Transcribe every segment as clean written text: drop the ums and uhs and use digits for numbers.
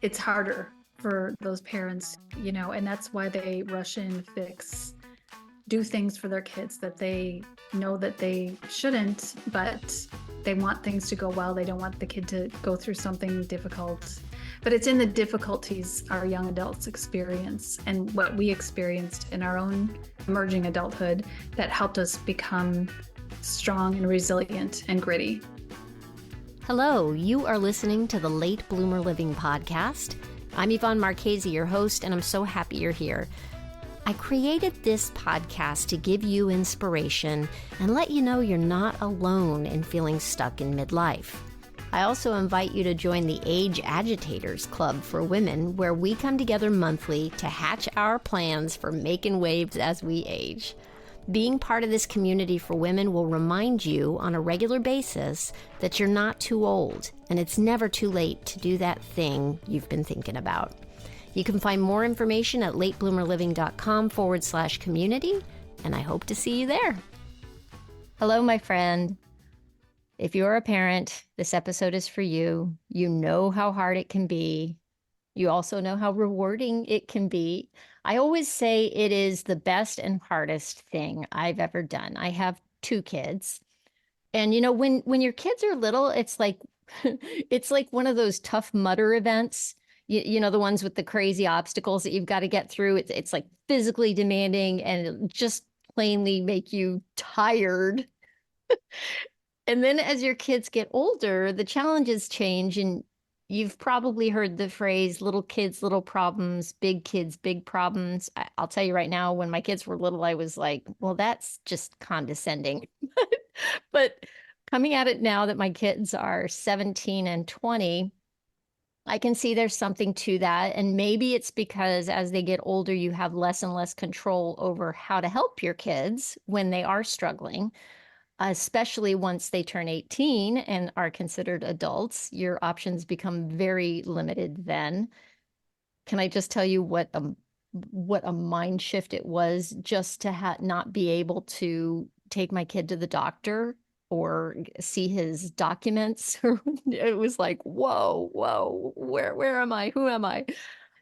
it's harder for those parents, and that's why they rush in, do things for their kids that they know that they shouldn't, but they want things to go well. They don't want the kid to go through something difficult. But it's in the difficulties our young adults experience and what we experienced in our own emerging adulthood that helped us become strong and resilient and gritty. Hello, you are listening to the Late Bloomer Living podcast. I'm Yvonne Marchese, your host, and I'm so happy you're here. I created this podcast to give you inspiration and let you know you're not alone in feeling stuck in midlife. I also invite you to join the Age Agitators Club for women, where we come together monthly to hatch our plans for making waves as we age. Being part of this community for women will remind you on a regular basis that you're not too old and it's never too late to do that thing you've been thinking about. You can find more information at latebloomerliving.com/community, and I hope to see you there. Hello, my friend. If you're a parent, this episode is for you. You know how hard it can be. You also know how rewarding it can be. I always say it is the best and hardest thing I've ever done. I have 2 kids. And when your kids are little, it's like it's like one of those Tough Mudder events. The ones with the crazy obstacles that you've got to get through. It's like physically demanding and it'll just plainly make you tired. And then as your kids get older, the challenges change, and you've probably heard the phrase, little kids, little problems, big kids, big problems. I'll tell you right now, when my kids were little, I was like, well, that's just condescending. But coming at it now that my kids are 17 and 20, I can see there's something to that. And maybe it's because as they get older, you have less and less control over how to help your kids when they are struggling. Especially once they turn 18 and are considered adults, your options become very limited then. Can I just tell you what a mind shift it was just to not be able to take my kid to the doctor or see his documents? It was like, whoa, where am I? Who am I?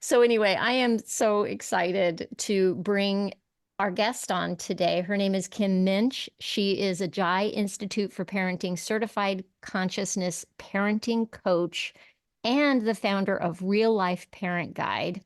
So anyway, I am so excited to bring our guest on today. Her name is Kim Muench. She is a Jai Institute for Parenting certified consciousness parenting coach and the founder of Real Life Parent Guide.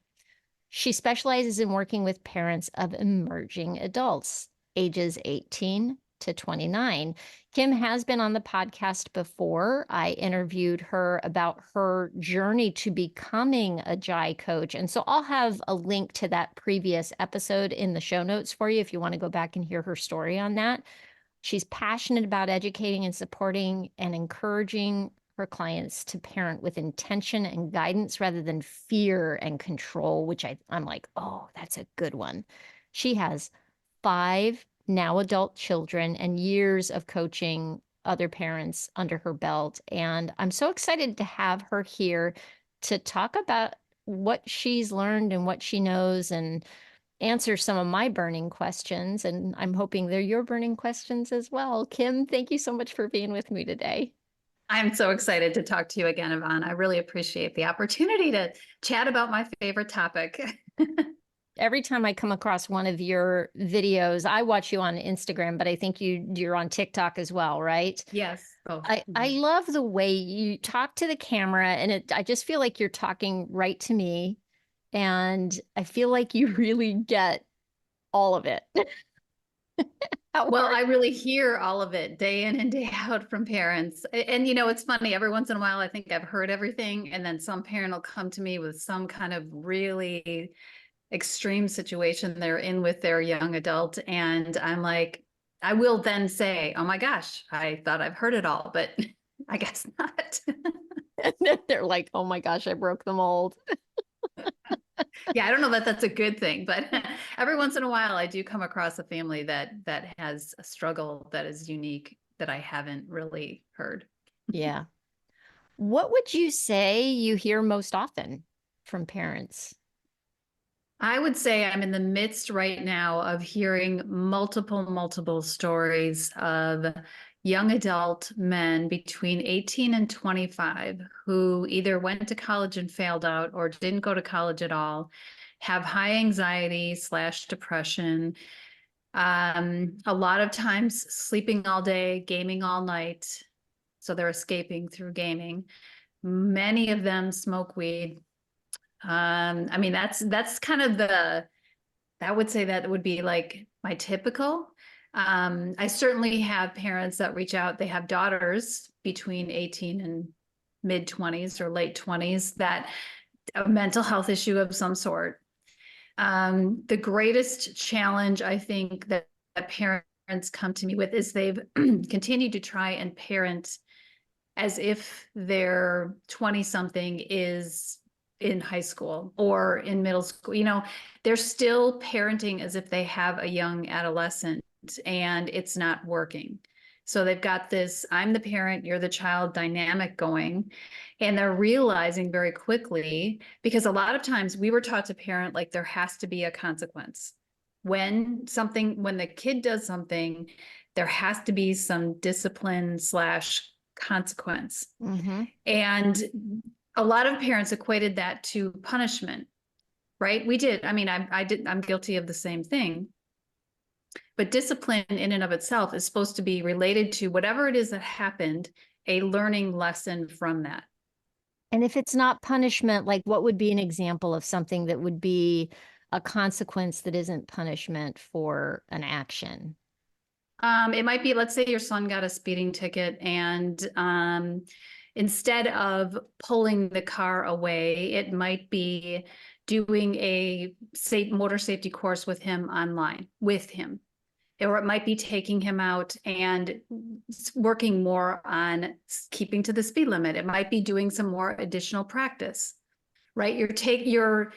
She specializes in working with parents of emerging adults, ages 18 to 29. Kim has been on the podcast before. I interviewed her about her journey to becoming a Jai coach. And so I'll have a link to that previous episode in the show notes for you if you want to go back and hear her story on that. She's passionate about educating and supporting and encouraging her clients to parent with intention and guidance rather than fear and control, which I'm like, oh, that's a good one. She has 5 now adult children and years of coaching other parents under her belt. And I'm so excited to have her here to talk about what she's learned and what she knows and answer some of my burning questions. And I'm hoping they're your burning questions as well. Kim, thank you so much for being with me today. I'm so excited to talk to you again, Yvonne. I really appreciate the opportunity to chat about my favorite topic. Every time I come across one of your videos, I watch you on Instagram, but I think you're on TikTok as well, right? Yes. Oh. I love the way you talk to the camera, and I just feel like you're talking right to me, and I feel like you really get all of it. Well, I really hear all of it day in and day out from parents. And it's funny, every once in a while, I think I've heard everything. And then some parent will come to me with some kind of really extreme situation they're in with their young adult. And I'm like, I will then say, oh my gosh, I thought I've heard it all, but I guess not. They're like, oh my gosh, I broke the mold. Yeah, I don't know that that's a good thing, but every once in a while I do come across a family that has a struggle that is unique that I haven't really heard. Yeah. What would you say you hear most often from parents? I would say I'm in the midst right now of hearing multiple stories of young adult men between 18 and 25 who either went to college and failed out or didn't go to college at all, have high anxiety slash depression, a lot of times sleeping all day, gaming all night. So they're escaping through gaming. Many of them smoke weed. I mean, that's kind of I would say that would be like my typical. I certainly have parents that reach out. They have daughters between 18 and mid 20s or late 20s that a mental health issue of some sort. The greatest challenge I think that parents come to me with is they've continued to try and parent as if their 20 something is in high school or in middle school. You know, they're still parenting as if they have a young adolescent and it's not working. So they've got this I'm the parent, you're the child dynamic going. And they're realizing very quickly, because a lot of times we were taught to parent like there has to be a consequence. When the kid does something, there has to be some discipline slash consequence. Mm-hmm. And a lot of parents equated that to punishment, right? We did. I mean, I'm guilty of the same thing. But discipline in and of itself is supposed to be related to whatever it is that happened, a learning lesson from that. And if it's not punishment, like what would be an example of something that would be a consequence that isn't punishment for an action? It might be, let's say your son got a speeding ticket and instead of pulling the car away, it might be doing a motor safety course with him online with him. Or it might be taking him out and working more on keeping to the speed limit. It might be doing some more additional practice, right? Your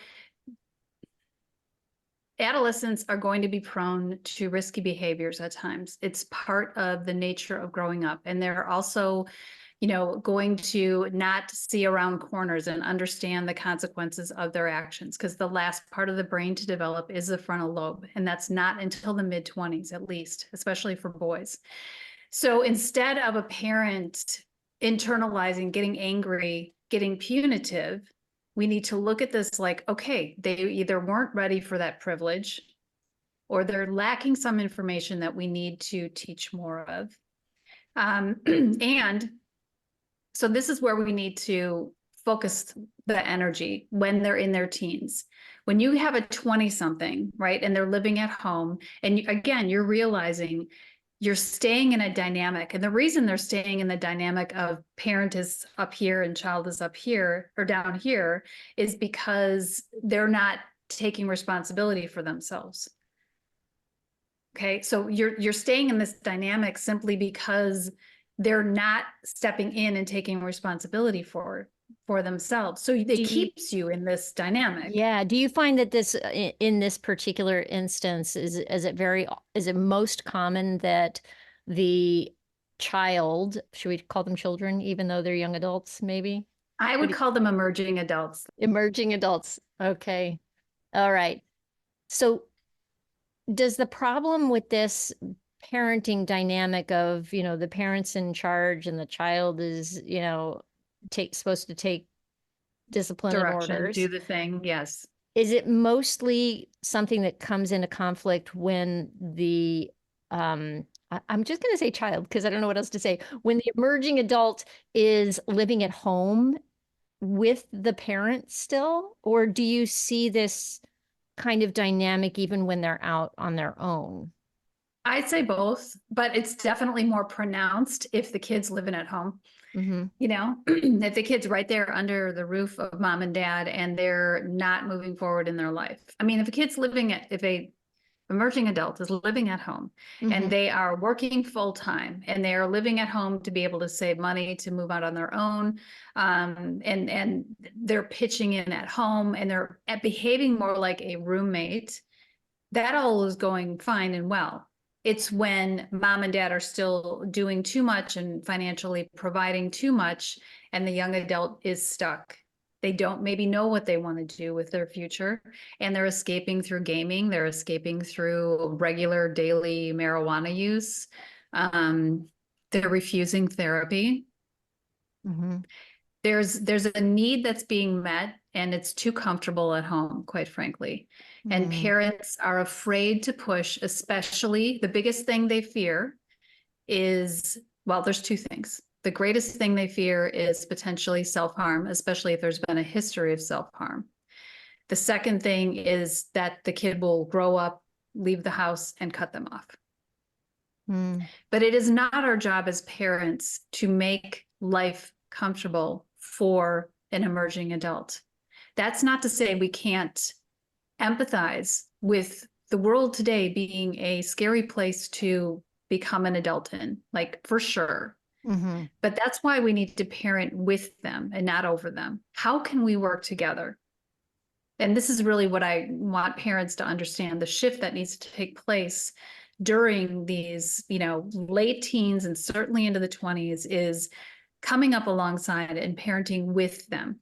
adolescents are going to be prone to risky behaviors at times. It's part of the nature of growing up. And they're also, you know, going to not see around corners and understand the consequences of their actions, because the last part of the brain to develop is the frontal lobe. And that's not until the mid 20s, at least, especially for boys. So instead of a parent internalizing, getting angry, getting punitive, we need to look at this like, okay, they either weren't ready for that privilege or they're lacking some information that we need to teach more of. And so this is where we need to focus the energy when they're in their teens. When you have a 20 something, right, and they're living at home, and again, you're realizing you're staying in a dynamic. And the reason they're staying in the dynamic of parent is up here and child is up here or down here is because they're not taking responsibility for themselves. Okay, so you're staying in this dynamic simply because they're not stepping in and taking responsibility for themselves. So it keeps you in this dynamic. Yeah. Do you find that this, in this particular instance, is it most common that the child, should we call them children, even though they're young adults, maybe? I would call them emerging adults. Emerging adults. Okay. All right. So does the problem with this parenting dynamic of, the parents in charge and the child is, supposed to take discipline and Direction, orders? do the thing. Yes. Is it mostly something that comes into conflict when I'm just going to say child because I don't know what else to say. When the emerging adult is living at home with the parent still, or do you see this kind of dynamic even when they're out on their own? I'd say both, but it's definitely more pronounced if the kid's living at home. Mm-hmm. You know, if the kid's right there under the roof of mom and dad and they're not moving forward in their life. I mean, if a emerging adult is living at home Mm-hmm. and they are working full time and they are living at home to be able to save money to move out on their own, and they're pitching in at home and they're behaving more like a roommate, that all is going fine and well. It's when mom and dad are still doing too much and financially providing too much, and the young adult is stuck. They don't maybe know what they want to do with their future, and they're escaping through gaming. They're escaping through regular daily marijuana use. they're refusing therapy. Mm-hmm. There's a need that's being met, and it's too comfortable at home, quite frankly. And Mm-hmm. parents are afraid to push, especially the biggest thing they fear is, well, there's two things. The greatest thing they fear is potentially self-harm, especially if there's been a history of self-harm. The second thing is that the kid will grow up, leave the house, and cut them off. Mm-hmm. But it is not our job as parents to make life comfortable for an emerging adult. That's not to say we can't empathize with the world today being a scary place to become an adult in, like for sure. Mm-hmm. But that's why we need to parent with them and not over them. How can we work together? And this is really what I want parents to understand, the shift that needs to take place during these, late teens and certainly into the 20s is coming up alongside and parenting with them.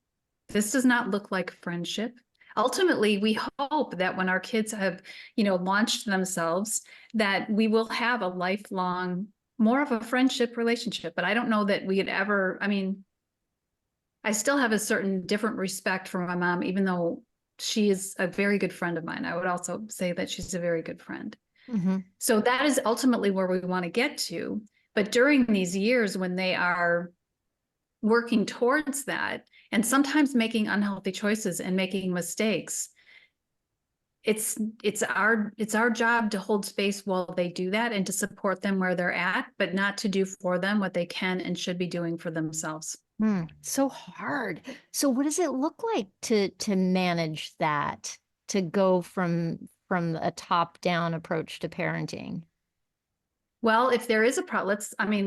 This does not look like friendship. Ultimately, we hope that when our kids have, launched themselves, that we will have a lifelong, more of a friendship relationship. But I don't know that we could ever, I still have a certain different respect for my mom, even though she is a very good friend of mine. I would also say that she's a very good friend. Mm-hmm. So that is ultimately where we want to get to. But during these years when they are working towards that and sometimes making unhealthy choices and making mistakes, it's our job to hold space while they do that and to support them where they're at, but not to do for them what they can and should be doing for themselves. So hard. So what does it look like to manage that, to go from a top-down approach to parenting? Well, if there is a problem,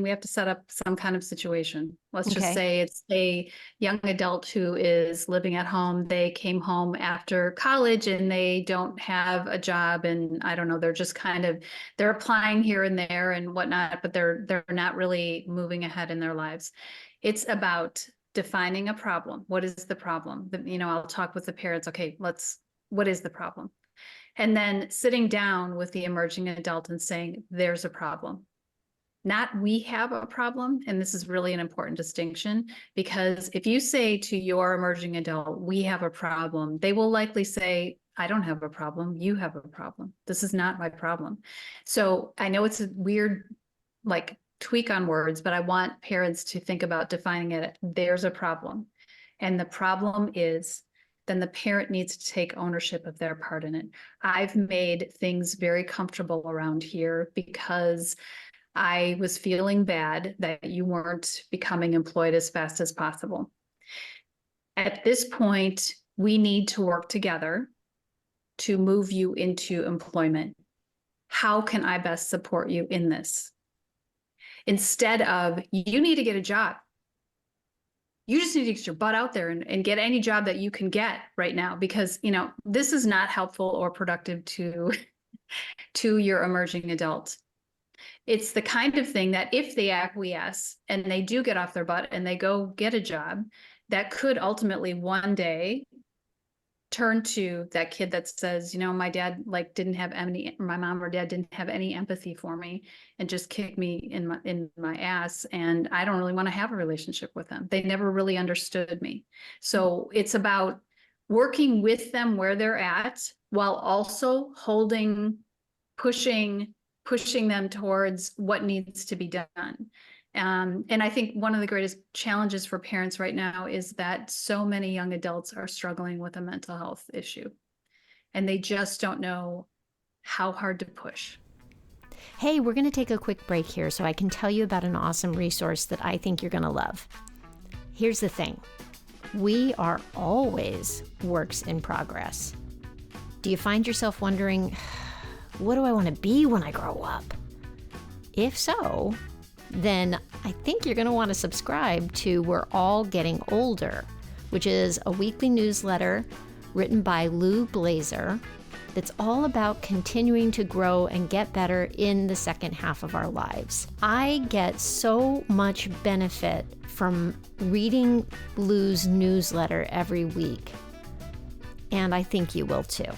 we have to set up some kind of situation. Let's just Okay. say it's a young adult who is living at home. They came home after college and they don't have a job. And I don't know, they're just they're applying here and there and whatnot, but they're not really moving ahead in their lives. It's about defining a problem. What is the problem? I'll talk with the parents. Okay, what is the problem? And then sitting down with the emerging adult and saying, there's a problem. Not we have a problem. And this is really an important distinction, because if you say to your emerging adult, we have a problem, they will likely say, I don't have a problem. You have a problem. This is not my problem. So I know it's a weird, tweak on words, but I want parents to think about defining it. There's a problem. And the problem is, then the parent needs to take ownership of their part in it. I've made things very comfortable around here because I was feeling bad that you weren't becoming employed as fast as possible. At this point, we need to work together to move you into employment. How can I best support you in this? Instead of, you need to get a job. You just need to get your butt out there and get any job that you can get right now, because, this is not helpful or productive to your emerging adult. It's the kind of thing that if they acquiesce and they do get off their butt and they go get a job, that could ultimately one day turn to that kid that says, my dad my mom or dad didn't have any empathy for me and just kicked me in my ass. And I don't really want to have a relationship with them. They never really understood me. So it's about working with them where they're at, while also pushing them towards what needs to be done. And I think one of the greatest challenges for parents right now is that so many young adults are struggling with a mental health issue, and they just don't know how hard to push. Hey, we're going to take a quick break here so I can tell you about an awesome resource that I think you're going to love. Here's the thing. We are always works in progress. Do you find yourself wondering, what do I want to be when I grow up? If so, then I think you're going to want to subscribe to We're All Getting Older, which is a weekly newsletter written by Lou Blazer that's all about continuing to grow and get better in the second half of our lives. I get so much benefit from reading Lou's newsletter every week, and I think you will too.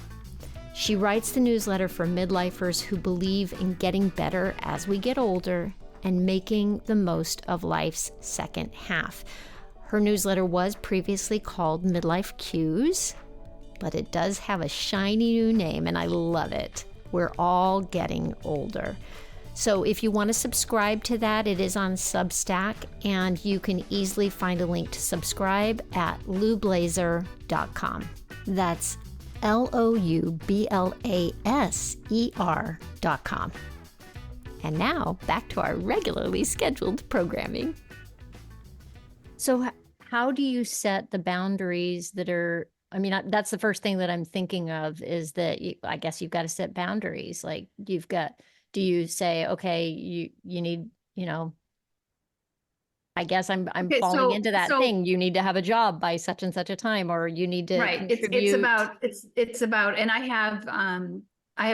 She writes the newsletter for midlifers who believe in getting better as we get older and making the most of life's second half. Her newsletter was previously called Midlife Cues, but it does have a shiny new name, and I love it. We're all getting older. So if you want to subscribe to that, it is on Substack, and you can easily find a link to subscribe at loublazer.com. That's LOUBLASER.com. And now back to our regularly scheduled programming. So how do you set the boundaries that are, I mean, that's the first thing that I'm thinking of is that I guess you've got to set boundaries. Like do you say, okay, you need, I guess I'm Okay, falling so into that thing. You need to have a job by such and such a time, or you need to right. contribute. It's about, and I have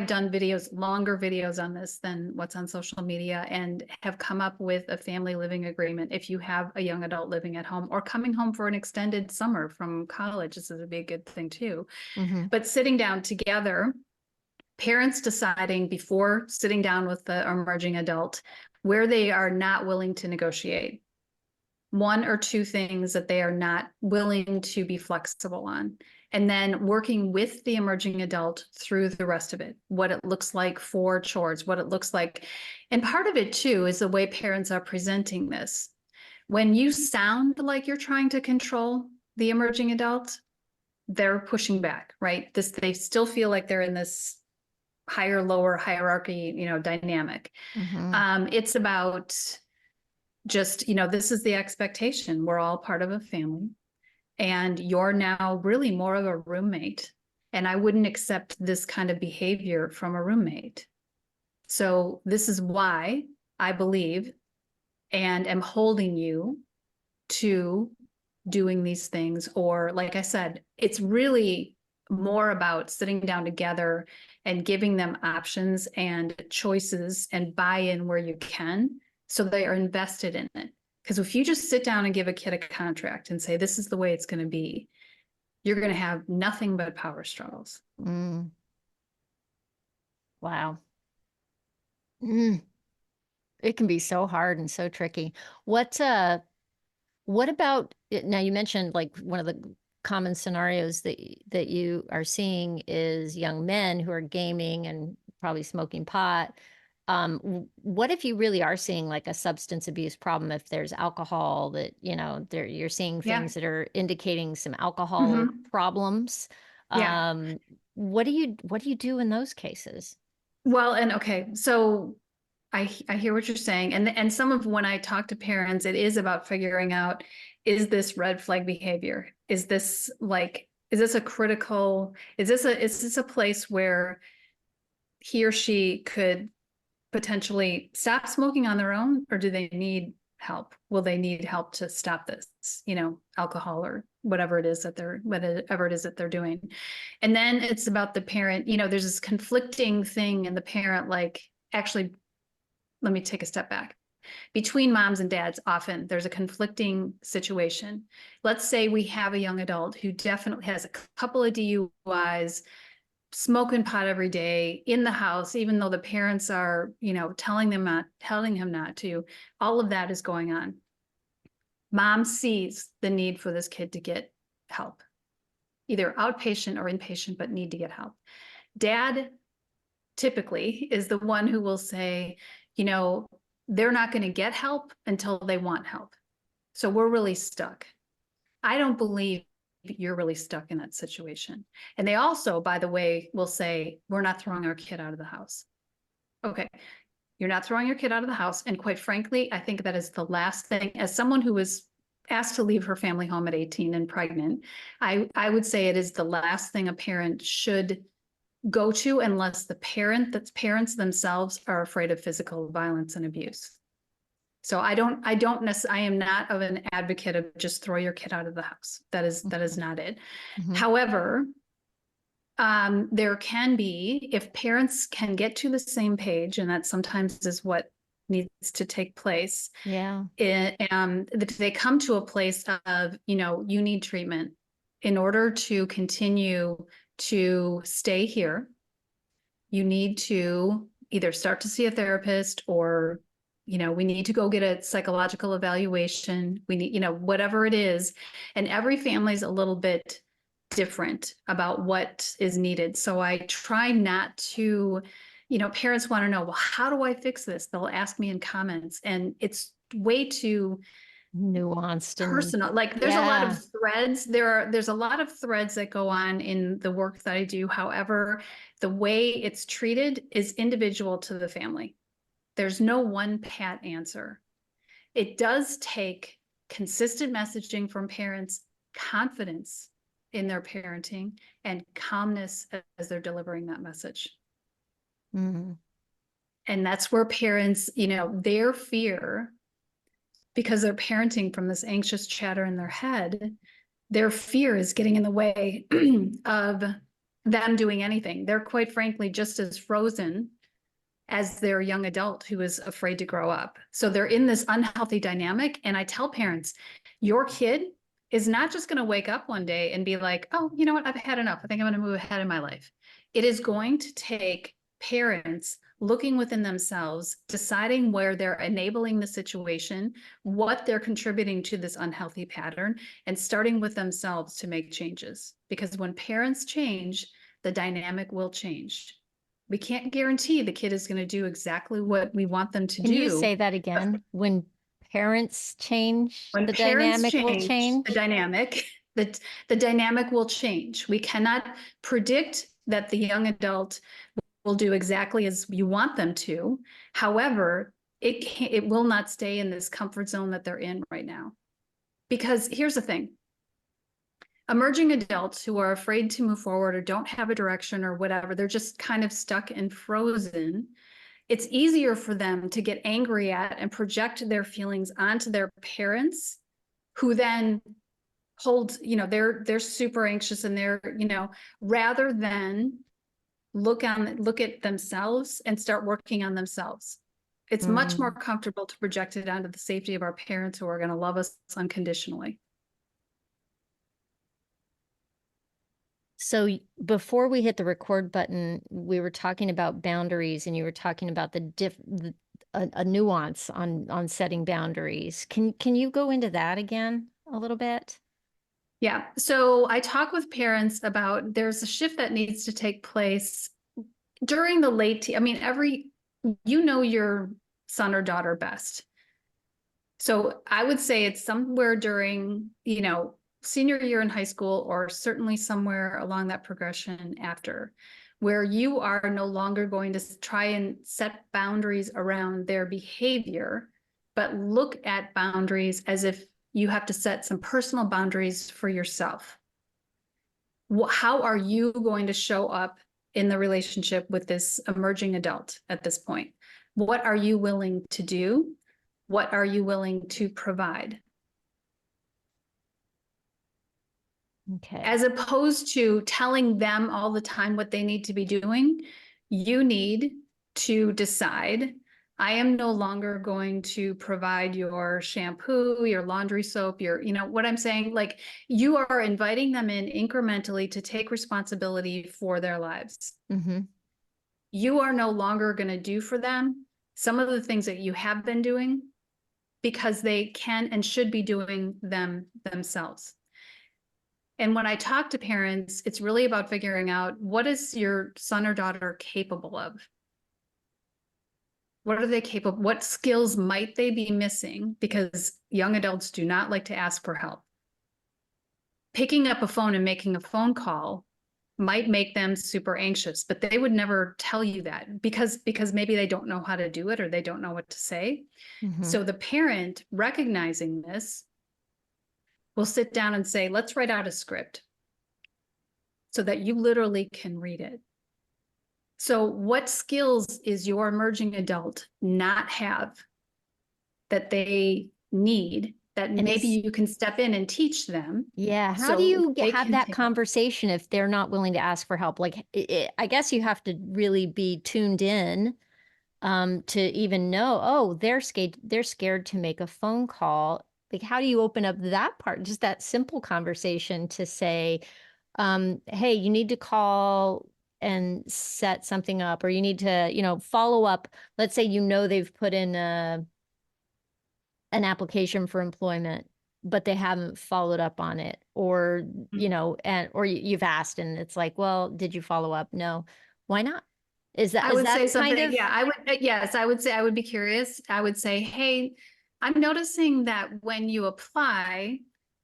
done videos, longer videos on this than what's on social media, and have come up with a family living agreement. If you have a young adult living at home or coming home for an extended summer from college, this would be a good thing too. Mm-hmm. But sitting down together, parents deciding before sitting down with the emerging adult where they are not willing to negotiate. One or two things that they are not willing to be flexible on, and then working with the emerging adult through the rest of it, what it looks like for chores, what it looks like. And part of it too is the way parents are presenting this. When you sound like you're trying to control the emerging adult, they're pushing back, right? They still feel like they're in this higher, lower hierarchy, dynamic. Mm-hmm. It's about just, this is the expectation. We're all part of a family, and you're now really more of a roommate. And I wouldn't accept this kind of behavior from a roommate. So this is why I believe and am holding you to doing these things. Or, like I said, it's really more about sitting down together and giving them options and choices and buy-in where you can, so they are invested in it. Because if you just sit down and give a kid a contract and say, this is the way it's going to be, you're going to have nothing but power struggles. Mm. Wow. Mm. It can be so hard and so tricky. What about now? You mentioned like one of the common scenarios that you are seeing is young men who are gaming and probably smoking pot. What if you really are seeing like a substance abuse problem? If there's alcohol that, you're seeing Yeah. things that are indicating some alcohol Mm-hmm. problems. Yeah. What do you do in those cases? Well, and okay, so I hear what you're saying. And some of when I talk to parents, it is about figuring out, is this red flag behavior? Is this a critical, is this a place where he or she could potentially stop smoking on their own, or do they need help? Will they need help to stop this, alcohol or whatever it is that they're doing? And then it's about the parent, there's this conflicting thing in the parent, like, actually, let me take a step back. Between moms and dads, often there's a conflicting situation. Let's say we have a young adult who definitely has a couple of DUIs, smoking pot every day in the house, even though the parents are, telling him not to. All of that is going on. Mom sees the need for this kid to get help, either outpatient or inpatient, but need to get help. Dad typically is the one who will say, they're not going to get help until they want help. So we're really stuck. I don't believe you're really stuck in that situation. And they also, by the way, will say, we're not throwing our kid out of the house. Okay, you're not throwing your kid out of the house. And quite frankly, I think that is the last thing, as someone who was asked to leave her family home at 18 and pregnant, I would say it is the last thing a parent should go to, unless the parents themselves are afraid of physical violence and abuse. So I am not of an advocate of just throw your kid out of the house. That is not it. Mm-hmm. However, there can be, if parents can get to the same page, and that sometimes is what needs to take place. Yeah. That they come to a place of, you need treatment in order to continue to stay here. You need to either start to see a therapist or we need to go get a psychological evaluation. We need, whatever it is. And every family's a little bit different about what is needed. So I try not to, parents want to know, well, how do I fix this? They'll ask me in comments, and it's way too Nuanced and personal. Like there's a lot of yeah. threads. There's a lot of threads that go on in the work that I do. However, the way it's treated is individual to the family. There's no one pat answer. It does take consistent messaging from parents, confidence in their parenting, and calmness as they're delivering that message. Mhm. And that's where parents, their fear, because they're parenting from this anxious chatter in their head, their fear is getting in the way of them doing anything. They're quite frankly just as frozen as their young adult who is afraid to grow up. So they're in this unhealthy dynamic. And I tell parents, your kid is not just going to wake up one day and be like, oh, you know what? I've had enough. I think I'm going to move ahead in my life. It is going to take parents looking within themselves, deciding where they're enabling the situation, what they're contributing to this unhealthy pattern, and starting with themselves to make changes. Because when parents change, the dynamic will change. We can't guarantee the kid is going to do exactly what we want them to Can you do. say that again? When parents change, When the parents dynamic will change the change? dynamic, the dynamic will change. We cannot predict that the young adult will do exactly as you want them to. However, it will not stay in this comfort zone that they're in right now. Because here's the thing. Emerging adults who are afraid to move forward or don't have a direction or whatever, they're just kind of stuck and frozen. It's easier for them to get angry at and project their feelings onto their parents, who then hold, they're super anxious, and they're, rather than look at themselves and start working on themselves. It's much more Mm. comfortable to project it onto the safety of our parents who are going to love us unconditionally. So before we hit the record button, we were talking about boundaries, and you were talking about a nuance on setting boundaries. Can you go into that again a little bit? Yeah. So I talk with parents about there's a shift that needs to take place during the I mean, your son or daughter best. So I would say it's somewhere during, senior year in high school, or certainly somewhere along that progression after, where you are no longer going to try and set boundaries around their behavior, but look at boundaries as if you have to set some personal boundaries for yourself. How are you going to show up in the relationship with this emerging adult at this point? What are you willing to do? What are you willing to provide? Okay. As opposed to telling them all the time what they need to be doing, you need to decide, I am no longer going to provide your shampoo, your laundry soap, what I'm saying? Like, you are inviting them in incrementally to take responsibility for their lives. Mm-hmm. You are no longer going to do for them some of the things that you have been doing, because they can and should be doing them themselves. And when I talk to parents, it's really about figuring out, what is your son or daughter capable of? What are they capable? What skills might they be missing? Because young adults do not like to ask for help. Picking up a phone and making a phone call might make them super anxious, but they would never tell you that because maybe they don't know how to do it, or they don't know what to say. Mm-hmm. So the parent, recognizing this, will sit down and say, let's write out a script so that you literally can read it. So what skills is your emerging adult not have that they need, that And maybe is you can step in and teach them Yeah, how do so you they have can that take over? conversation if they're not willing to ask for help? Like, I guess you have to really be tuned in to even know, oh, they're scared to make a phone call. Like, how do you open up that part? Just that simple conversation to say, hey, you need to call and set something up, or you need to, follow up. Let's say, they've put in an application for employment, but they haven't followed up on it, or, and or you've asked and it's like, well, did you follow up? No. Why not? Is that I is would that say the kind something, of yeah, I would, yes, I would say I would be curious. I would say, hey, I'm noticing that when you apply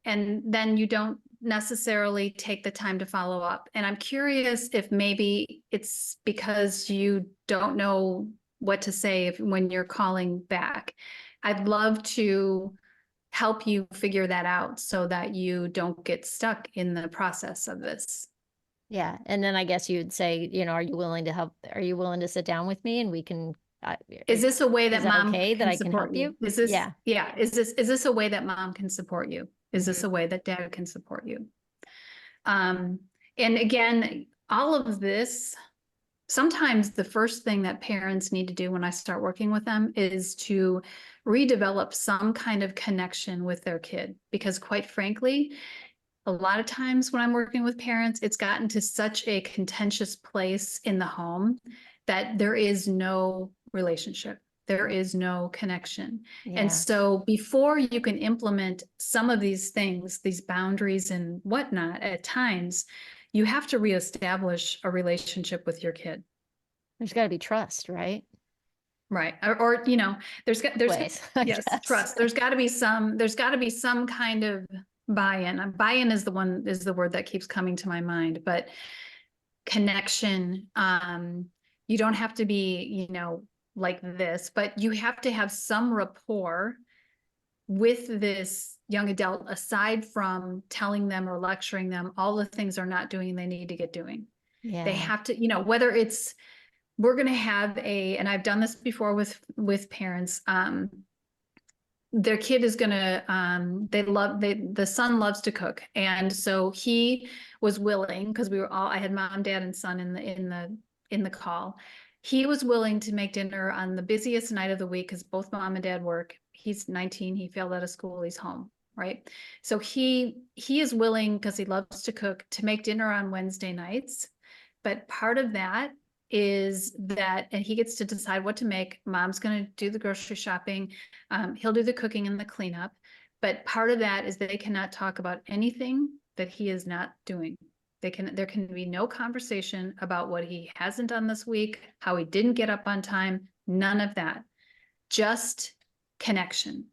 and then you don't necessarily take the time to follow up. And I'm curious if maybe it's because you don't know what to say when you're calling back. I'd love to help you figure that out so that you don't get stuck in the process of this. Yeah. And then I guess you'd say, are you willing to help? Are you willing to sit down with me and we can, Is this a way is that that mom okay that can I can support help you? you? Is this, Yeah. yeah, is this a way that mom can support you? Is Hmm. this a way that dad can support you? Um, and again, all of this, sometimes the first thing that parents need to do when I start working with them is to redevelop some kind of connection with their kid. Because quite frankly, a lot of times when I'm working with parents, it's gotten to such a contentious place in the home that there is no relationship. There is no connection. And Yeah. so before you can implement some of these things, these boundaries and whatnot, at times, you have to reestablish a relationship with your kid. There's got to be trust, right? Right. Or Ways, I yes, guess. trust. There's got to be some kind of buy-in. Buy-in is the word that keeps coming to my mind, but connection. You don't have to be, like this, but you have to have some rapport with this young adult aside from telling them or lecturing them all the things they're not doing they need to get doing. They Yeah. have to, whether it's we're going to have and I've done this before with parents. Their kid is going to, the son loves to cook. And so he was willing, because I had mom, dad, and son in the call. He was willing to make dinner on the busiest night of the week because both mom and dad work. He's 19. He failed out of school. He's home. Right. So he is willing, because he loves to cook, to make dinner on Wednesday nights. But part of that is that, and he gets to decide what to make. Mom's going to do the grocery shopping. He'll do the cooking and the cleanup. But part of that is that they cannot talk about anything that he is not doing. There can be no conversation about what he hasn't done this week, how he didn't get up on time, none of that. Just connection.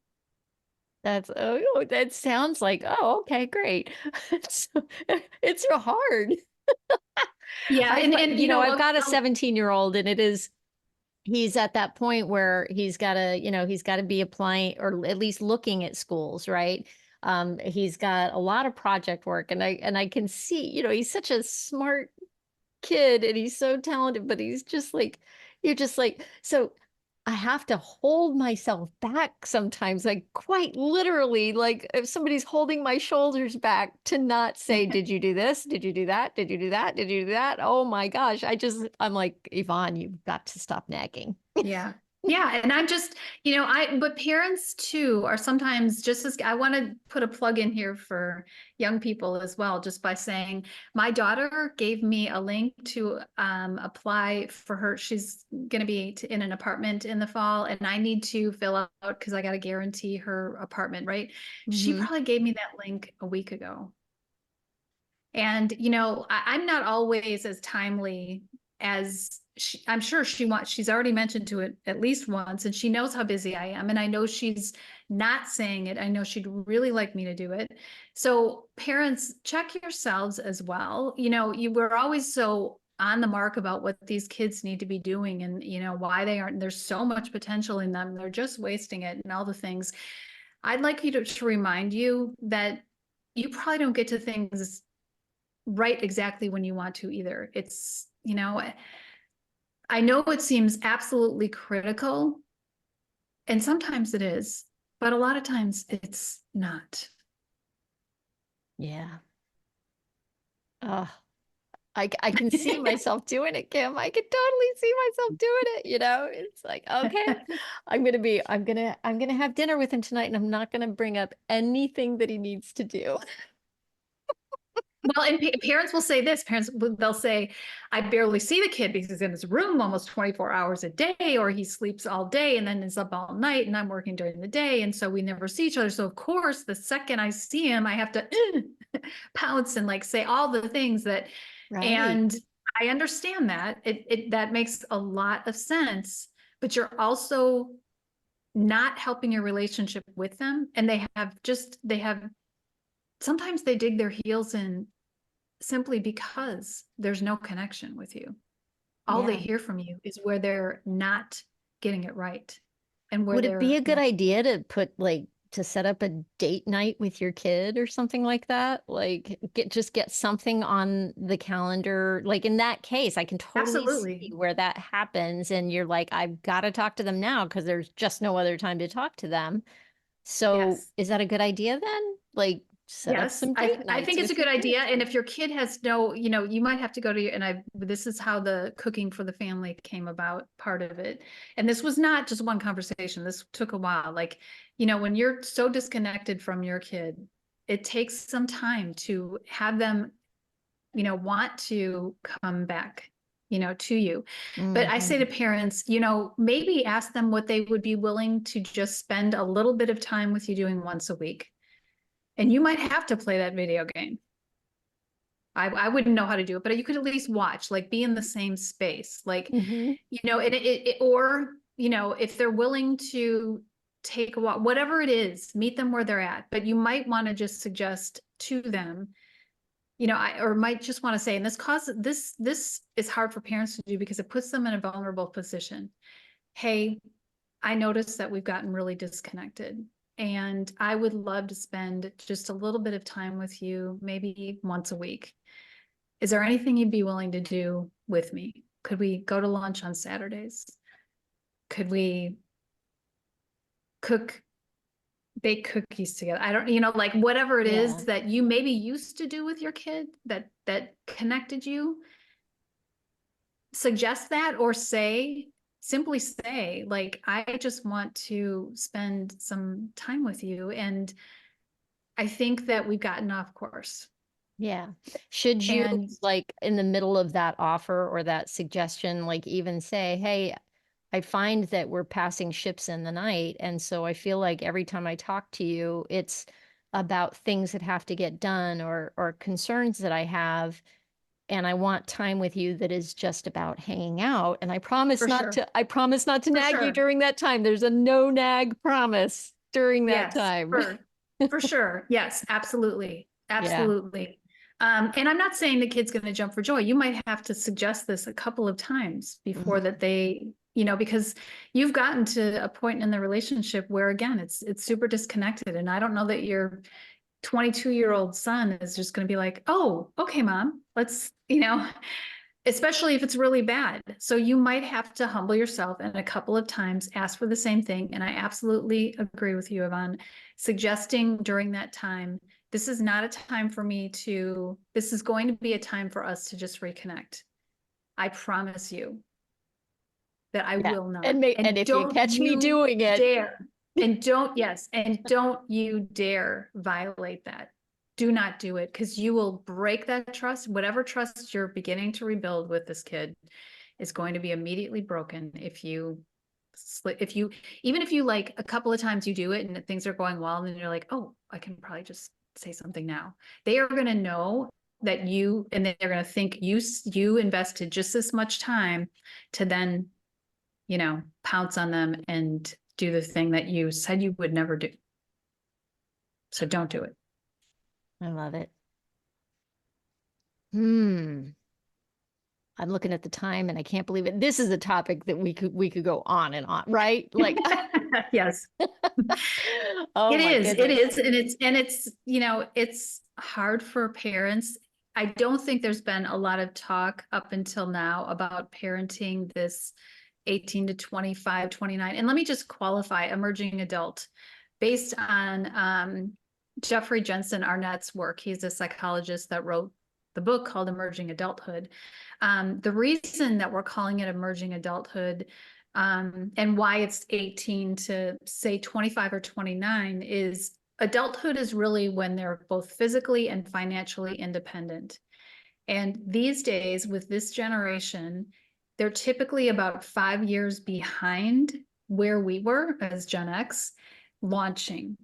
That sounds like, oh, okay, great. It's, it's so hard. Yeah, and I've got a 17-year-old and he's at that point where he's got to be applying or at least looking at schools, right? He's got a lot of project work and I can see, he's such a smart kid and he's so talented, but he's just like, you're just like, so I have to hold myself back sometimes, like quite literally, like if somebody's holding my shoulders back to not say, did you do this? Did you do that? Did you do that? Did you do that? Oh my gosh. I'm like, Yvonne, you've got to stop nagging. Yeah. Yeah. And I'm just, but parents too are sometimes just as, I want to put a plug in here for young people as well, just by saying my daughter gave me a link to apply for her. She's going to be in an apartment in the fall, and I need to fill out because I got to guarantee her apartment, right? She Mhm. probably gave me that link a week ago. And, I'm not always as timely as I'm sure she's already mentioned to it at least once, and she knows how busy I am. And I know she's not saying it. I know she'd really like me to do it. So parents, check yourselves as well. You were always so on the mark about what these kids need to be doing and, why they aren't. There's so much potential in them. They're just wasting it and all the things. I'd like you to remind you that you probably don't get to things right exactly when you want to either. It's, I know it seems absolutely critical, and sometimes it is, but a lot of times it's not. Yeah. Uh, I can see myself doing it, Kim. I can totally see myself doing it. It's like, okay, I'm gonna have dinner with him tonight and I'm not gonna bring up anything that he needs to do. Well, and parents will say this, they'll say, I barely see the kid because he's in his room almost 24 hours a day, or he sleeps all day and then is up all night and I'm working during the day. And so we never see each other. So of course, the second I see him, I have to pounce and like say all the things that, Right. and I understand that that makes a lot of sense, but you're also not helping your relationship with them. And they have, sometimes they dig their heels in simply because there's no connection with you. All they Yeah. hear from you is where they're not getting it right and where Would it be they're a good idea to to set up a date night with your kid or something like that? Like get something on the calendar. Like in that case, I can totally see absolutely. where that happens and you're like, I've got to talk to them now because there's just no other time to talk to them. So Yes. is that a good idea then? Like set up Yes, some date I nights think it's a with your good idea. kids. And if your kid has no, you might have to go to your, and this is how the cooking for the family came about, part of it. And this was not just one conversation. This took a while. Like, when you're so disconnected from your kid, it takes some time to have them, want to come back, to you. But I say to Hmm. parents, maybe ask them what they would be willing to just spend a little bit of time with you doing once a week. And you might have to play that video game. I wouldn't know how to do it, but you could at least watch, like be in the same space. Like, Hmm. or, if they're willing to take a walk, whatever it is, meet them where they're at. But you might want to just suggest to them, or might just want to say, and this is hard for parents to do because it puts them in a vulnerable position. Hey, I noticed that we've gotten really disconnected. And I would love to spend just a little bit of time with you, maybe once a week. Is there anything you'd be willing to do with me? Could we go to lunch on Saturdays? Could we cook, bake cookies together? I don't, like whatever it is Yeah. that you maybe used to do with your kid that connected you, suggest that or simply say, like, I just want to spend some time with you. And I think that we've gotten off course. Yeah. Should you, And like, in the middle of that offer or that suggestion, like, even say, hey, I find that we're passing ships in the night. And so I feel like every time I talk to you, it's about things that have to get done or concerns that I have. And I want time with you that is just about hanging out. And for sure, I promise not to for nag you sure. during that time. There's a no nag promise during that Yes, time. for sure. Yes, absolutely. Yeah. Absolutely. And I'm not saying the kid's going to jump for joy. You might have to suggest this a couple of times before Mhm. that they, because you've gotten to a point in the relationship where again, it's super disconnected. And I don't know that your 22-year-old son is just going to be like, oh, okay, mom, let's, especially if it's really bad. So you might have to humble yourself and a couple of times ask for the same thing. And I absolutely agree with you, Yvonne, suggesting during that time, this is not a time for me this is going to be a time for us to just reconnect. I promise you that I Yeah. will not. And And if you catch me doing it, and don't you dare violate that. Do not do it because you will break that trust. Whatever trust you're beginning to rebuild with this kid is going to be immediately broken if you, even if you like a couple of times you do it and things are going well, and then you're like, oh, I can probably just say something now. They are going to know that and they're going to think you invested just this much time to then pounce on them and do the thing that you said you would never do. So don't do it. I love it. Hmm. I'm looking at the time and I can't believe it. This is a topic that we could go on and on, right? Like, Yes, oh it my is. It goodness. is. And it's, it's hard for parents. I don't think there's been a lot of talk up until now about parenting this 18 to 25, 29. And let me just qualify emerging adult based on Jeffrey Jensen Arnett's work. He's a psychologist that wrote the book called Emerging Adulthood. The reason that we're calling it emerging adulthood and why it's 18 to say 25 or 29 is adulthood is really when they're both physically and financially independent. And these days, with this generation, they're typically about 5 years behind where we were as Gen X launching,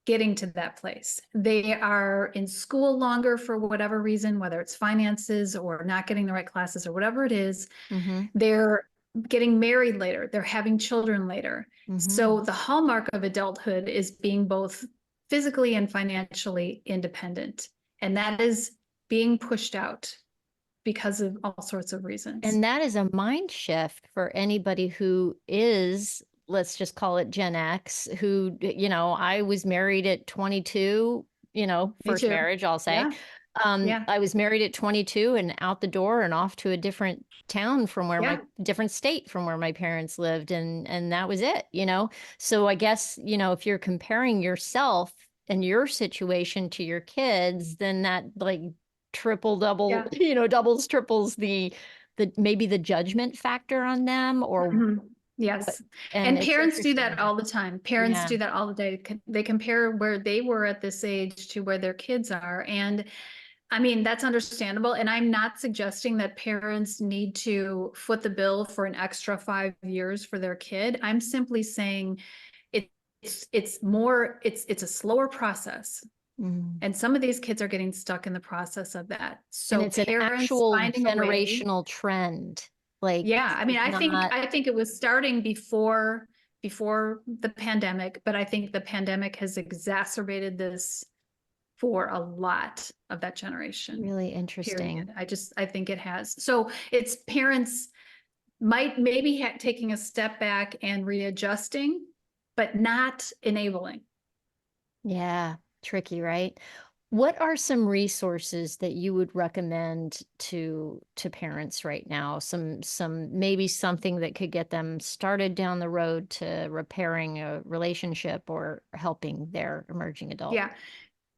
getting to that place. They are in school longer for whatever reason, whether it's finances or not getting the right classes or whatever it is. Mm-hmm. They're getting married later, they're having children later. Mm-hmm. So the hallmark of adulthood is being both physically and financially independent. And that is being pushed out because of all sorts of reasons. And that is a mind shift for anybody who is, let's just call it Gen X, who, I was married at 22, Me first too. marriage, I'll say. Yeah. Yeah. I was married at 22 and out the door and off to a different town from where Yeah. different state from where my parents lived. And that was it. So I guess, if you're comparing yourself and your situation to your kids, then that like triple double Yeah. doubles triples the maybe the judgment factor on them or Mhm. what. Yes. And And it's parents do that interesting. all the time. Parents Yeah. do that all the day. They compare where they were at this age to where their kids are. And I mean, that's understandable. And I'm not suggesting that parents need to foot the bill for an extra 5 years for their kid. I'm simply saying it's a slower process. Mhm. And some of these kids are getting stuck in the process of that. And So it's an parents actual finding a way. generational trend. Like Yeah, this I mean, is I think not, I think it was starting before the pandemic, but I think the pandemic has exacerbated this for a lot of that generation. really interesting. Period. I think it has. So it's parents might maybe taking a step back and readjusting, but not enabling. Yeah, tricky, right? What are some resources that you would recommend to parents right now? Some maybe something that could get them started down the road to repairing a relationship or helping their emerging adult. Yeah.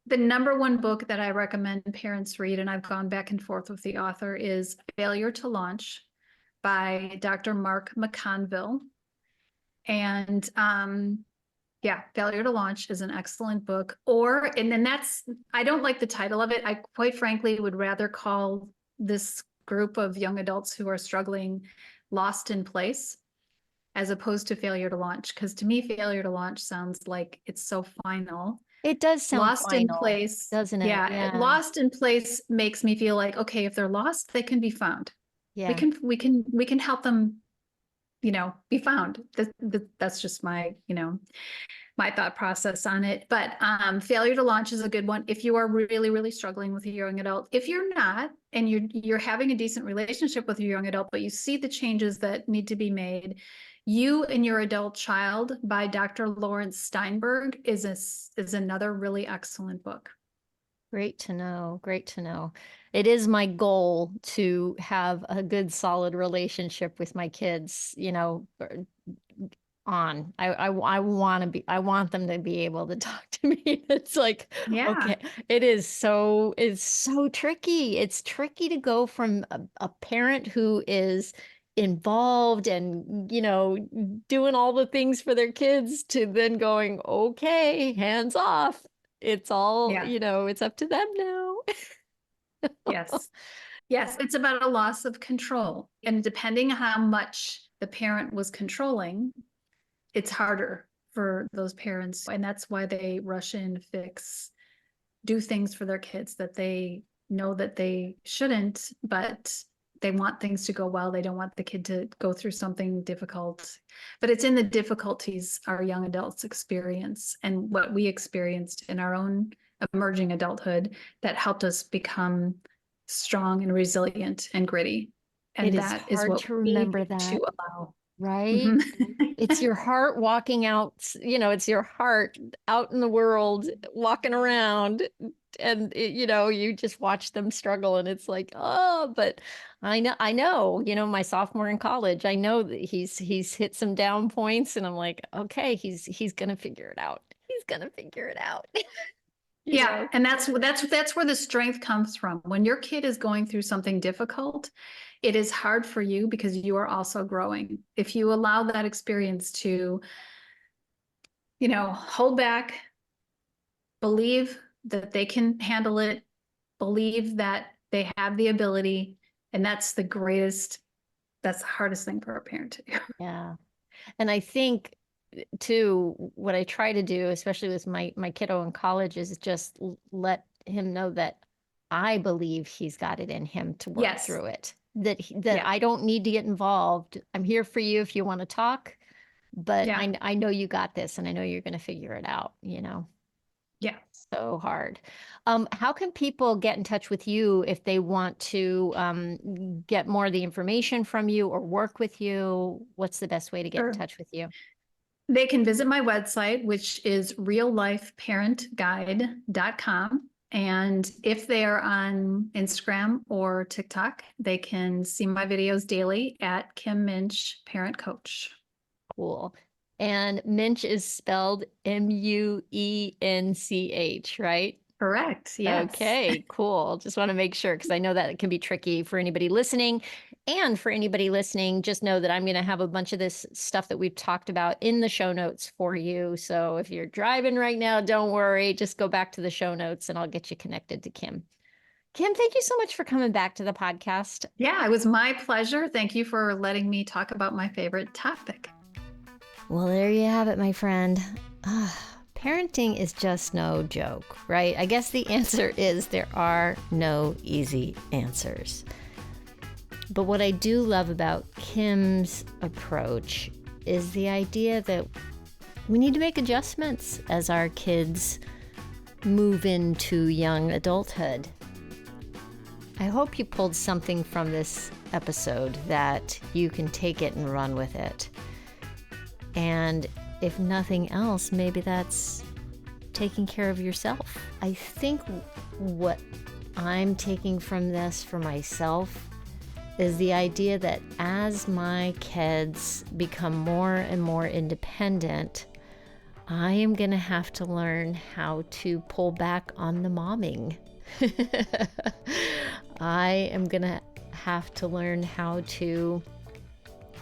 The number one book that I recommend parents read, and I've gone back and forth with the author, is Failure to Launch by Dr. Mark McConville. And yeah, Failure to Launch is an excellent book. And then I don't like the title of it. I quite frankly would rather call this group of young adults who are struggling Lost in Place as opposed to Failure to Launch. Because to me, Failure to Launch sounds like it's so final. It does sound Lost in final, Place, doesn't it? yeah, Yeah. Lost in Place makes me feel like, okay, if they're lost, they can be found. We Yeah. can we can help them, be found. That's just my thought process on it. But Failure to Launch is a good one if you are really, really struggling with a young adult. If you're not, and you're having a decent relationship with your young adult, but you see the changes that need to be made, You and Your Adult Child by Dr. Lawrence Steinberg is another really excellent book. Great to know. Great to know. It is my goal to have a good, solid relationship with my kids, on. I want to be, I want them to be able to talk to me. It's like, Yeah, okay, it's so tricky. It's tricky to go from a parent who is involved and, doing all the things for their kids to then going, okay, hands off. It's all, yeah, it's up to them now. yes. Yes, it's about a loss of control. And depending how much the parent was controlling, it's harder for those parents. And that's why they rush in, do things for their kids that they know that they shouldn't, but they want things to go well. They don't want the kid to go through something difficult. But it's in the difficulties our young adults experience and what we experienced in our own emerging adulthood that helped us become strong and resilient and gritty. It And is that is hard what to we remember need to that, allow. right? Mhm. It's your heart walking out, it's your heart out in the world, walking around, and you just watch them struggle, and it's like, oh, but I know, my sophomore in college, I know that he's hit some down points, and I'm like, okay, he's gonna figure it out. He's gonna figure it out. you Yeah, know? and that's where the strength comes from. When your kid is going through something difficult, it is hard for you because you are also growing. If you allow that experience to, hold back, believe that they can handle it, believe that they have the ability. And that's the hardest thing for a parent to do. Yeah. And I think too, what I try to do, especially with my kiddo in college, is just let him know that I believe he's got it in him to work Yes. through it. That Yeah. I don't need to get involved. I'm here for you if you want to talk, but Yeah. I know you got this, and I know you're going to figure it out, you know. Yeah. So hard. How can people get in touch with you if they want to get more of the information from you or work with you? What's the best way to get in Sure. touch with you? They can visit my website, which is reallifeparentguide.com. And if they are on Instagram or TikTok, they can see my videos daily at Kim Muench Parent Coach. Cool. And Muench is spelled Muench, right? Correct. Yes. Okay, cool. Just want to make sure because I know that it can be tricky for anybody listening. And for anybody listening, just know that I'm going to have a bunch of this stuff that we've talked about in the show notes for you. So if you're driving right now, don't worry. Just go back to the show notes and I'll get you connected to Kim. Kim, thank you so much for coming back to the podcast. Yeah, it was my pleasure. Thank you for letting me talk about my favorite topic. Well, there you have it, my friend. Parenting is just no joke, right? I guess the answer is there are no easy answers. But what I do love about Kim's approach is the idea that we need to make adjustments as our kids move into young adulthood. I hope you pulled something from this episode that you can take it and run with it. And if nothing else, maybe that's taking care of yourself. I think what I'm taking from this for myself is the idea that as my kids become more and more independent, I am going to have to learn how to pull back on the momming. I am going to have to learn how to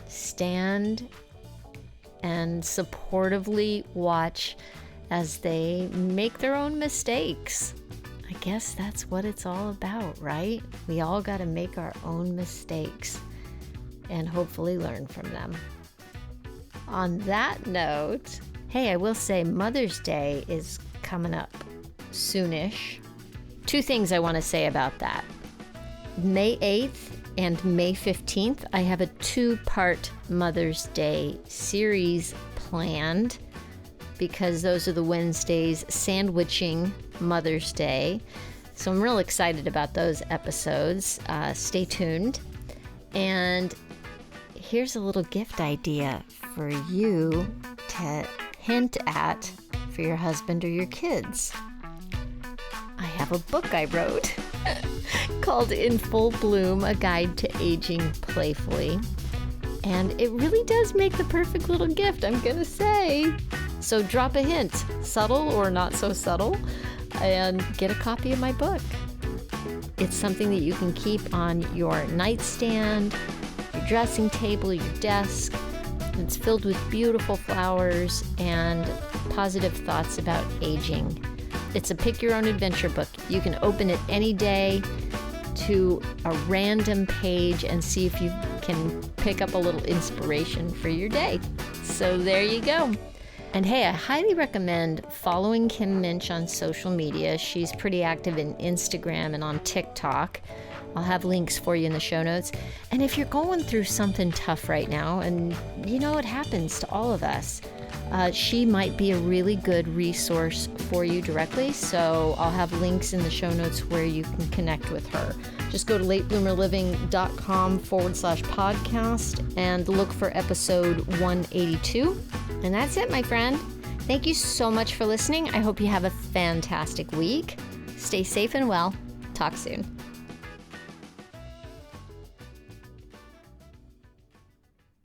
stand and supportively watch as they make their own mistakes. I guess that's what it's all about, right? We all got to make our own mistakes and hopefully learn from them. On that note, hey, I will say Mother's Day is coming up soonish. 2 things I want to say about that. May 8th and May 15th, I have a 2-part Mother's Day series planned because those are the Wednesdays sandwiching Mother's Day. So I'm real excited about those episodes. Stay tuned. And here's a little gift idea for you to hint at for your husband or your kids. I have a book I wrote called In Full Bloom, A Guide to Aging Playfully. And it really does make the perfect little gift, I'm gonna say. So drop a hint, subtle or not so subtle, and get a copy of my book. It's something that you can keep on your nightstand, your dressing table, your desk. It's filled with beautiful flowers and positive thoughts about aging. It's a pick your own adventure book. You can open it any day to a random page and see if you can pick up a little inspiration for your day. So there you go. And hey, I highly recommend following Kim Muench on social media. She's pretty active in Instagram and on TikTok. I'll have links for you in the show notes. And if you're going through something tough right now, and you know it happens to all of us, she might be a really good resource for you directly. So I'll have links in the show notes where you can connect with her. Just go to latebloomerliving.com/podcast and look for episode 182. And that's it, my friend. Thank you so much for listening. I hope you have a fantastic week. Stay safe and well. Talk soon.